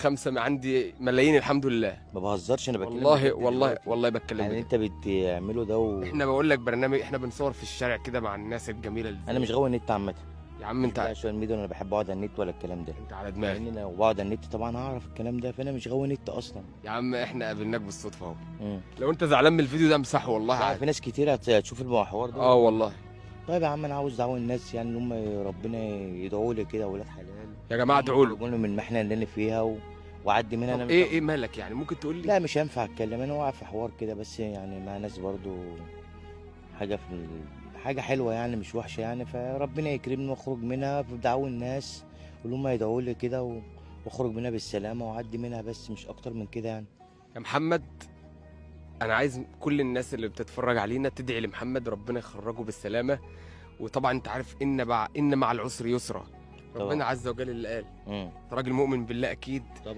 5 عندي ملايين الحمد لله. ما بهزرش، انا بتكلم والله بجد والله دلوقتي. والله بتكلم يعني بجد. انت بتعمله ده. احنا بقول لك برنامج، احنا بنصور في الشارع كده مع الناس الجميله اللي انا مش غاوي النت عامه. يا عم مش بتاع انت، السوشيال ميديا، انا بحب اقعد على النت ولا الكلام ده. انت على دماغي. لان لو بقعد على النت طبعا هعرف الكلام ده، فانا مش غاوي نت اصلا. يا عم احنا قابلناك بالصدفه اهو. مم. لو انت زعلان من الفيديو ده امسحه والله لا، عادي. في ناس كتير هتشوف الحوار ده. اه والله. طيب يا عم، انا عاوز دعوة الناس يعني، ان هم ربنا يدعوا لي كده ولاد حلال. يا جماعه ادعوا له. يخرجوني من المحنه اللي انا فيها واعدي منها. طب انا ايه مالك يعني، ممكن تقول لي؟ لا، مش هينفع اتكلم، انا واقع في حوار كده بس يعني مع ناس برضو. حاجه حاجه حلوه يعني، مش وحشه يعني، فربنا يكرمني واخرج منها بدعوة الناس. واللي هم يدعوا لي كده واخرج منها بالسلامه واعدي منها، بس مش اكتر من كده يعني. يا محمد، انا عايز كل الناس اللي بتتفرج علينا تدعي لمحمد ربنا يخرجه بالسلامه. وطبعا انت عارف ان مع العسر يسرا. طبعا. ربنا عز وجل اللي قال. امم. انت راجل مؤمن بالله اكيد.